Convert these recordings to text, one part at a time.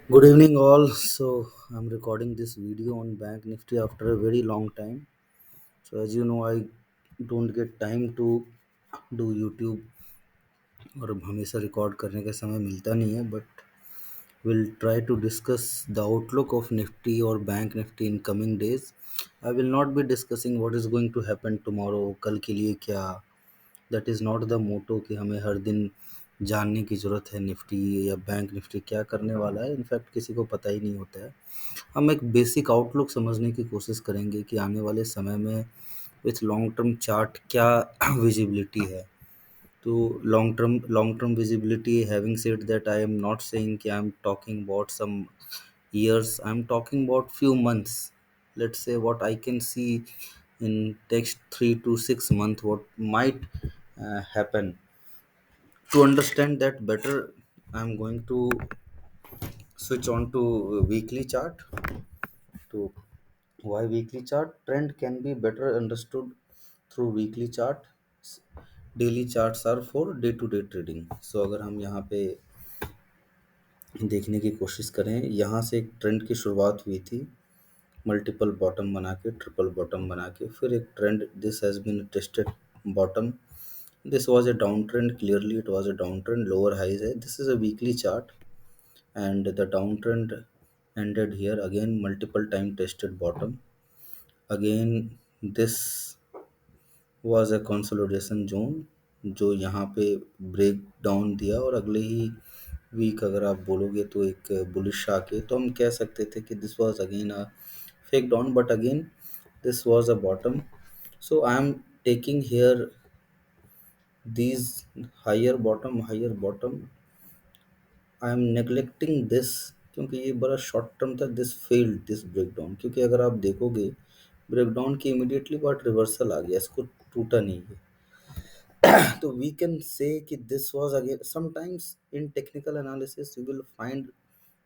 Good evening, all. So, I'm recording this video on Bank Nifty after a very long time. So, as you know, I don't get time to do YouTube और हमेशा record करने का समय मिलता नहीं है but will try to discuss the outlook of Nifty और bank Nifty in coming days. I will not be discussing what is going to happen tomorrow, कल के लिए क्या. That is not the motto कि हमें हर दिन जानने की ज़रूरत है निफ्टी या बैंक निफ्टी क्या करने वाला है. इनफैक्ट किसी को पता ही नहीं होता है. हम एक बेसिक आउटलुक समझने की कोशिश करेंगे कि आने वाले समय में विथ लॉन्ग टर्म चार्ट क्या विजिबिलिटी है. तो long term visibility, having said that, I am not saying कि I am talking about some years. I'm talking about few months. Let's say what I can see in next 3 to 6 months, what might happen. To understand that better, I'm going to switch on to weekly chart. To why weekly chart? Trend can be better understood through weekly chart. Daily charts are for day to day trading. So अगर हम यहाँ पे देखने की कोशिश करें, यहाँ से एक ट्रेंड की शुरुआत हुई थी मल्टीपल बॉटम बना के, ट्रिपल बॉटम बना के, फिर एक trend. This has been tested bottom. This was a down trend, clearly it was a down trend, lower highs है. This is a weekly chart and the downtrend ended here. Again multiple time tested bottom. Again this was a consolidation zone जो यहाँ पे break down दिया, और अगले ही week अगर आप बोलोगे तो एक बुलिश आके तो हम कह सकते थे कि this was again a fake down, but again this was a bottom. So I am taking here these higher bottom. I am neglecting this क्योंकि ये बड़ा शॉर्ट टर्म था. दिस फेल्ड दिस ब्रेकडाउन, क्योंकि अगर आप देखोगे ब्रेकडाउन की immediately बाद रिवर्सल आ गया, इसको टूटा नहीं है. तो वी कैन से कि this was again. Sometimes in technical analysis you will find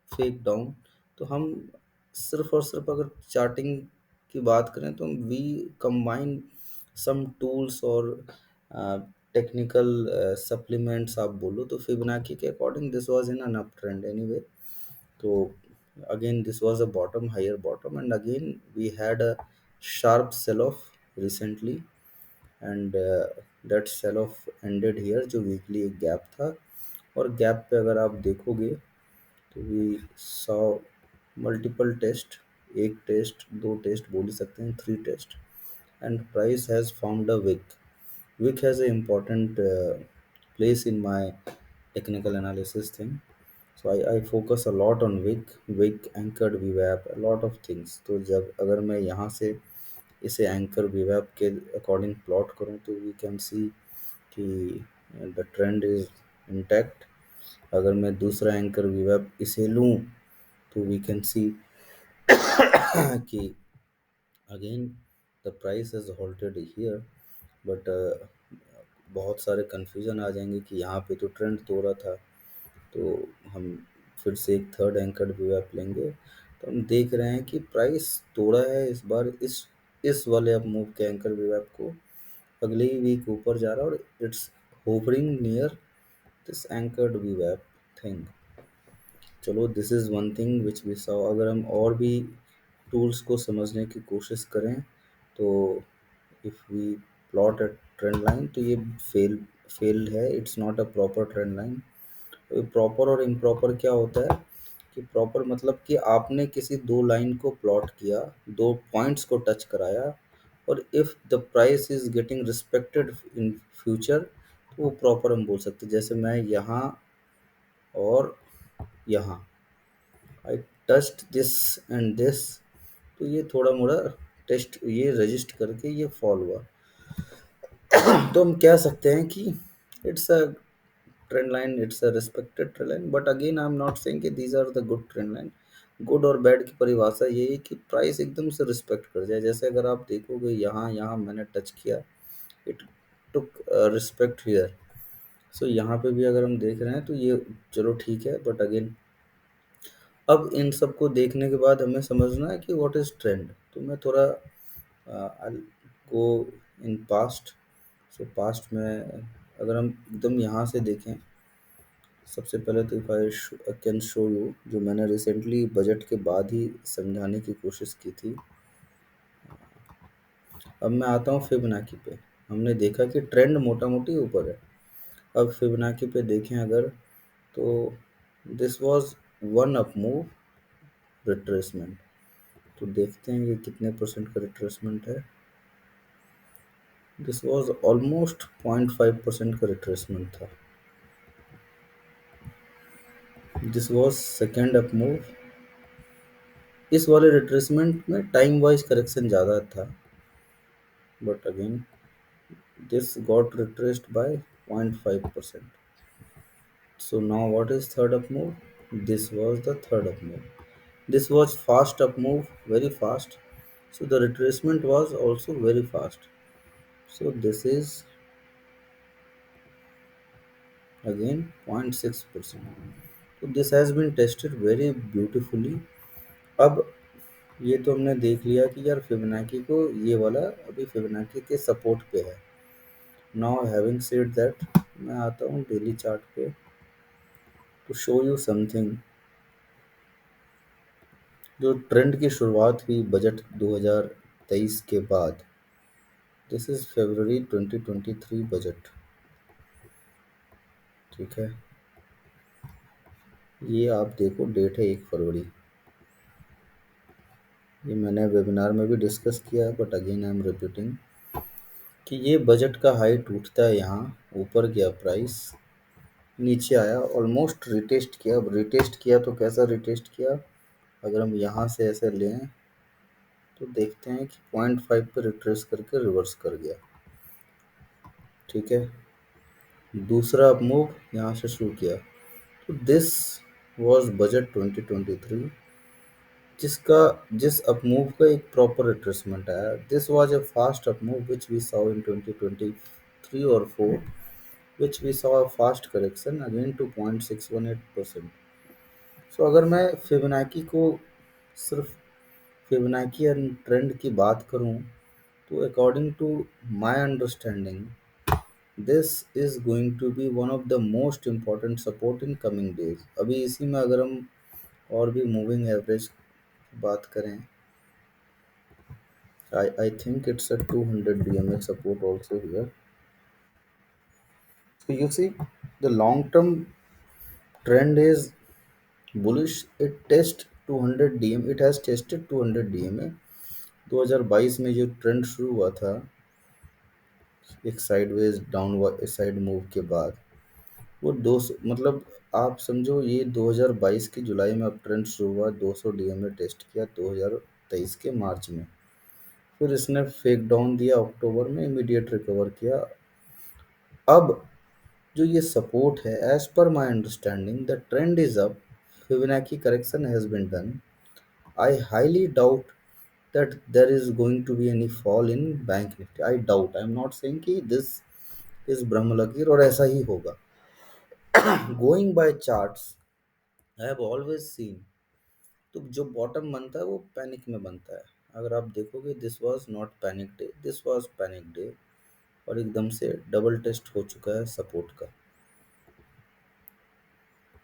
fake down. तो हम सिर्फ और सिर्फ अगर चार्टिंग की बात करें तो वी कंबाइन सम टूल्स और टेक्निकल सप्लीमेंट्स आप बोलो तो फिबोनाची के according this was in an up trend anyway. तो again this was a bottom, higher bottom, and again we had a sharp sell off recently. And that sell off ended here जो weekly एक gap था. और gap पे अगर आप देखोगे तो वी सॉ मल्टीपल टेस्ट, एक टेस्ट, दो टेस्ट बोल ही सकते हैं, three test. And price has found a wick. Wick has a important place in my technical analysis thing. So I focus a lot on wick, anchored VWAP, a lot of things. तो जब अगर मैं यहाँ से इसे anchor VWAP के according plot करूँ तो वी कैन सी कि द ट्रेंड इज इंटैक्ट. अगर मैं दूसरा एंकर VWAP इसे लूँ तो वी कैन सी कि again the price has halted here. But बहुत सारे कन्फ्यूज़न आ जाएंगे कि यहाँ पे तो ट्रेंड तोड़ा था. तो हम फिर से एक थर्ड एंकर्ड व्यू लेंगे तो हम देख रहे हैं कि प्राइस तोड़ा है इस बार. इस वाले अब मूव के एंकर व्यू को अगले ही वीक ऊपर जा रहा है, और it's hovering near this anchored view thing. चलो this is one thing which we saw. अगर हम और भी टूल्स को समझने की कोशिश करें तो if we plot a trend line तो ये फेल्ड है. It's not a proper trend line. Proper और इम्प्रॉपर क्या होता है कि प्रॉपर मतलब कि आपने किसी दो लाइन को प्लॉट किया, दो पॉइंट्स को टच कराया, और if the price is getting respected in future तो वो प्रॉपर हम बोल सकते हैं. जैसे मैं यहाँ और यहाँ आई टस्ट दिस एंड दिस, तो ये थोड़ा मोड़ा टेस्ट, ये रजिस्ट करके ये फॉल हुआ. तो हम कह सकते हैं कि it's a trend line, it's a respected trend line. But again I am not saying कि these are the good trend line. Good और बैड की परिभाषा ये है कि प्राइस एकदम से रिस्पेक्ट कर जाए. जैसे अगर आप देखोगे यहाँ यहाँ मैंने टच किया, इट टुक रिस्पेक्ट हियर. सो यहाँ पे भी अगर हम देख रहे हैं तो ये चलो ठीक है. बट अगेन अब इन सब को देखने के बाद हमें समझना है कि व्हाट इज ट्रेंड. तो मैं थोड़ा आई गो इन पास्ट. सो पास्ट में अगर हम एकदम यहाँ से देखें, सबसे पहले तो if I can show you, जो मैंने रिसेंटली बजट के बाद ही समझाने की कोशिश की थी। अब मैं आता हूँ फिबोनाची पे। हमने देखा कि ट्रेंड मोटा मोटी ऊपर है। अब फिबोनाची पे देखें अगर, तो this was one up move retracement. तो देखते हैं ये कितने परसेंट का रिट्रेसमेंट है। दिस वाज ऑलमोस्ट 0.5% का रिट्रेसमेंट था। This was second up move. इस वाले रिट्रेसमेंट में टाइम वाइज करेक्शन ज़्यादा था, but again this got retraced by 0.5%. So now what is third up move? This was the third up move. This was fast up move, very fast. So the retracement was also very fast. So this is again 0.6%. So this has been tested very beautifully. अब ये तो हमने देख लिया कि यार Fibonacci को ये वाला अभी फिबोनाची के सपोर्ट पे है। नाउ हैविंग सेड दैट, मैं आता हूँ डेली चार्ट पे टू शो यू समथिंग। जो ट्रेंड की शुरुआत हुई बजट 2023 के बाद, दिस इज फरवरी 2023 बजट, ठीक है। ये आप देखो, डेट है 1 फरवरी। ये मैंने वेबिनार में भी डिस्कस किया है, but again I am repeating कि ये बजट का हाई टूटता है, यहाँ ऊपर गया प्राइस, नीचे आया, ऑलमोस्ट रिटेस्ट किया। अब रिटेस्ट किया तो कैसा रिटेस्ट किया, अगर हम यहाँ से ऐसे लें तो देखते हैं कि 0.5 पे रिट्रेस करके रिवर्स कर गया, ठीक है। दूसरा अप मूव यहाँ से शुरू किया। तो दिस वाज बजट 2023, जिसका जिस अप मूव का एक प्रॉपर रिट्रेसमेंट आया। This was a fast up move which we saw in 2023 और 4, which we saw a fast correction again to 0.618%। So अगर मैं फिबोनाची को सिर्फ फिबोनाची एंड ट्रेंड की बात करूं, तो according to my understanding this is going to be one of the most important support in coming days. अभी इसी में अगर हम और भी मूविंग एवरेज की बात करें, I think it's a 200 DMA support also here. So you see, the long term trend is bullish. It test 200 DM. It has tested 200 DMA. 2022 में जो ट्रेंड शुरू हुआ था एक साइडवेज डाउनवर्ड साइड मूव के बाद, वो 200, मतलब आप समझो ये 2022 की जुलाई में अब ट्रेंड शुरू हुआ, 200 डीएमए टेस्ट किया 2023 के मार्च में, फिर इसने फेक डाउन दिया अक्टूबर में, इमीडिएट रिकवर किया। अब जो ये सपोर्ट है, as per my understanding the trend is up, Fibonacci correction has been done. I highly doubt that there is going to be any fall in bank nifty. I doubt, I am not saying कि this is ब्रह्मलकीर और ऐसा ही होगा। going by charts, I have always seen, तो जो bottom बनता है वो panic में बनता है। अगर आप देखोगे, this was not panic day, this was panic day, और एकदम से डबल टेस्ट हो चुका है सपोर्ट का।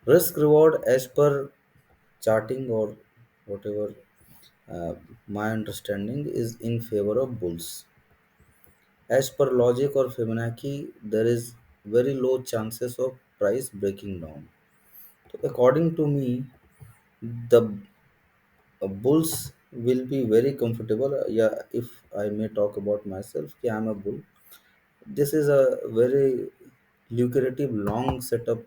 Risk reward as per charting or whatever, uh, my understanding is in favor of bulls. As per logic or Fibonacci, there is very low chances of price breaking down. So according to me, the bulls will be very comfortable. Yeah, if I may talk about myself, I am a bull. This is a very lucrative long setup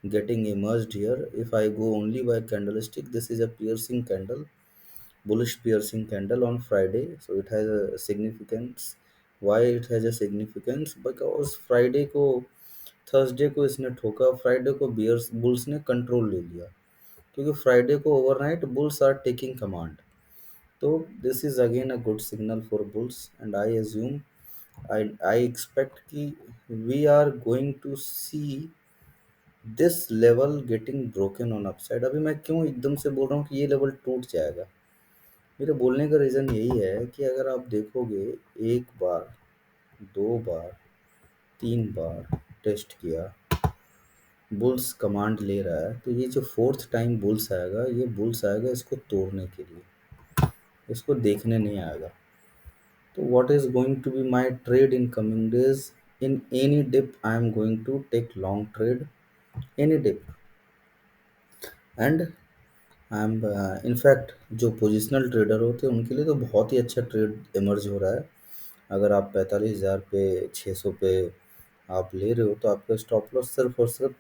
getting emerged here. If I go only by candlestick, this is a piercing candle, bullish piercing candle on Friday. So it has a significance. Why it has a significance? Because Friday को, Thursday को इसने ठोका, Friday को bears bulls ने control ले लिया, क्योंकि Friday को overnight bulls are taking command. तो this is again a good signal for bulls, and I assume, I expect कि we are going to see this level getting broken on upside. अभी मैं क्यों एकदम से बोल रहा हूँ कि ये लेवल टूट जाएगा, मेरे बोलने का रीज़न यही है कि अगर आप देखोगे, एक बार, दो बार, तीन बार टेस्ट किया, बुल्स कमांड ले रहा है, तो ये जो फोर्थ टाइम बुल्स आएगा, ये बुल्स आएगा इसको तोड़ने के लिए, इसको देखने नहीं आएगा। तो what is going to be my trade in coming days? In any dip, I am going to take long trade, any dip, and I am in fact जो पोजिशनल ट्रेडर होते हैं उनके लिए तो बहुत ही अच्छा ट्रेड इमर्ज हो रहा है। अगर आप 45,000 पे, 600 पे आप ले रहे हो, तो आपका स्टॉप लॉस सिर्फ और सिर्फ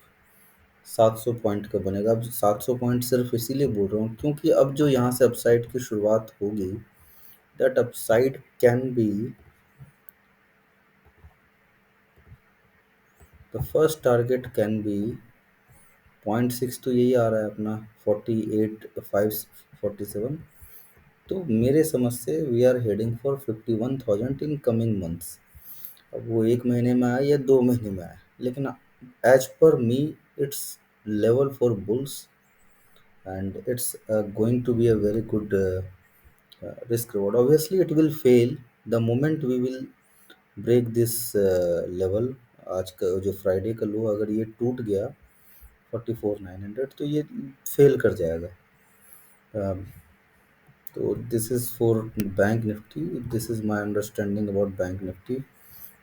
700 पॉइंट का बनेगा। अब 700 पॉइंट सिर्फ इसीलिए बोल रहा हूँ क्योंकि अब जो यहाँ से अपसाइड की शुरुआत होगी, that upside can be, the first target can be 0.6, तो यही आ रहा है अपना 48,547। तो मेरे समझ से we are heading for 51,000 in coming months. अब वो एक महीने में आए या 2 महीने में आए, लेकिन as per me it's level for bulls, and it's going to be a very good risk reward. Obviously it will fail the moment we will break this level। आज का जो फ्राइडे का लो अगर ये टूट गया 44,900, तो ये फेल कर जाएगा। Um, तो this is for bank Nifty, this is my understanding about bank Nifty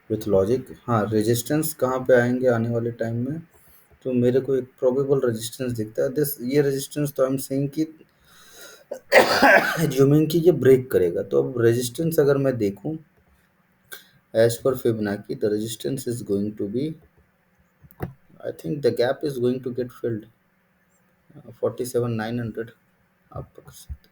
with logic. हाँ, रेजिस्टेंस कहाँ पे आएंगे आने वाले टाइम में, तो मेरे को एक प्रोबेबल रेजिस्टेंस दिखता है, दिस ये रेजिस्टेंस तो आई एम सेइंग कि एज्यूमिंग कि ये ब्रेक करेगा। तो अब रेजिस्टेंस अगर मैं देखूं as per Fibonacci, the resistance is going to be, I think the gap is going to get filled 47,900 आप पकड़ सकते